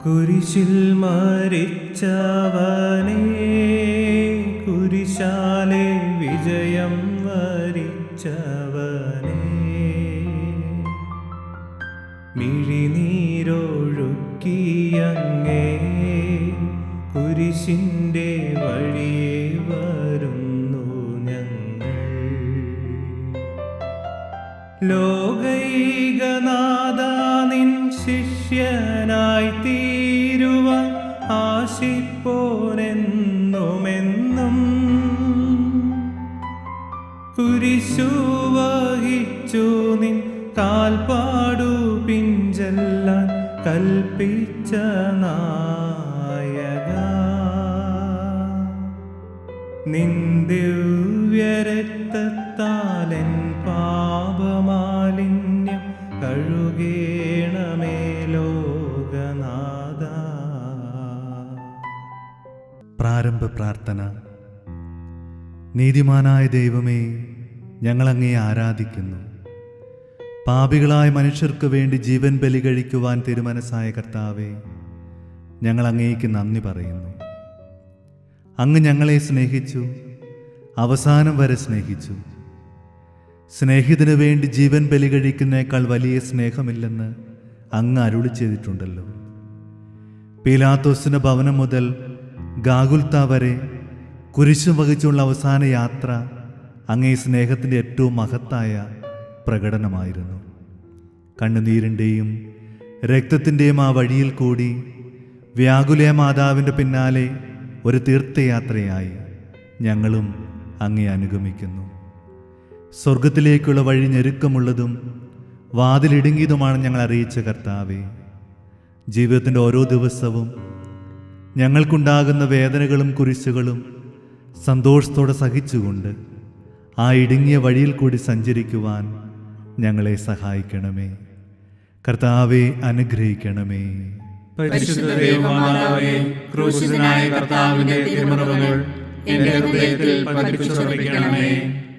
കുരിശിൽ മരിച്ചവനേ, കുരിശാലെ വിജയം വരിച്ചവനേ, മിഴിനീരൊഴുക്കിയങ്ങേ കുരിശിൻ്റെ വഴിയെ വരുന്നു ഞങ്ങൾ. ലോകൈകനാഥ നിൻ ശിഷ്യനായി തീരുവാൻ ആശിപ്പോനെന്നുമെന്നും, കുരിശു വഹിച്ചു നിൻ കാൽപ്പാടു പിഞ്ചെല്ലാൻ കൽപ്പിച്ച നായക, നിൻ ദിവ്യരക്തത്താലെൻ പാപമാലിന്യം കഴുകേണമേ ലോകനാഥ. പ്രാരംഭ പ്രാർത്ഥന. നീതിമാനായ ദൈവമേ, ഞങ്ങളങ്ങയെ ആരാധിക്കുന്നു. പാപികളായ മനുഷ്യർക്ക് വേണ്ടി ജീവൻ ബലി കഴിക്കുവാൻ തിരുമനസ്സായ കർത്താവേ, ഞങ്ങൾ അങ്ങേക്ക് നന്ദി പറയുന്നു. അങ്ങ് ഞങ്ങളെ സ്നേഹിച്ചു, അവസാനം വരെ സ്നേഹിച്ചു. സ്നേഹിതന് വേണ്ടി ജീവൻ ബലി കഴിക്കുന്നേക്കാൾ വലിയ സ്നേഹമില്ലെന്ന് അങ്ങ് അരുളി ചെയ്തിട്ടുണ്ടല്ലോ. പീലാത്തോസിന്റെ ഭവനം മുതൽ ഗാഗുൽത്ത വരെ കുരിശു വഹിച്ചുള്ള അവസാന യാത്ര അങ്ങേ സ്നേഹത്തിൻ്റെ ഏറ്റവും മഹത്തായ പ്രകടനമായിരുന്നു. കണ്ണുനീരിൻ്റെയും രക്തത്തിൻ്റെയും ആ വഴിയിൽ കൂടി വ്യാകുല മാതാവിൻ്റെ പിന്നാലെ ഒരു തീർത്ഥയാത്രയായി ഞങ്ങളും അങ്ങേ അനുഗമിക്കുന്നു. സ്വർഗത്തിലേക്കുള്ള വഴി ഞെരുക്കമുള്ളതും വാതിലിടുങ്ങിയതുമാണ് ഞങ്ങൾ അറിയിച്ച കർത്താവേ. ജീവിതത്തിൻ്റെ ഓരോ ദിവസവും ഞങ്ങൾക്കുണ്ടാകുന്ന വേദനകളും കുരിശുകളും സന്തോഷത്തോടെ സഹിച്ചുകൊണ്ട് ആ ഇടുങ്ങിയ വഴിയിൽ കൂടി സഞ്ചരിക്കുവാൻ ഞങ്ങളെ സഹായിക്കണമേ. കർത്താവെ, അനുഗ്രഹിക്കണമേ. പരിശുദ്ധ ദൈവമാതാവേ, ക്രൂശിതനായ കർത്താവിന്റെ തിരുമുറിവുകൾ എന്റെ ഹൃദയത്തിൽ പതിപ്പിച്ചുറപ്പിക്കണമേ.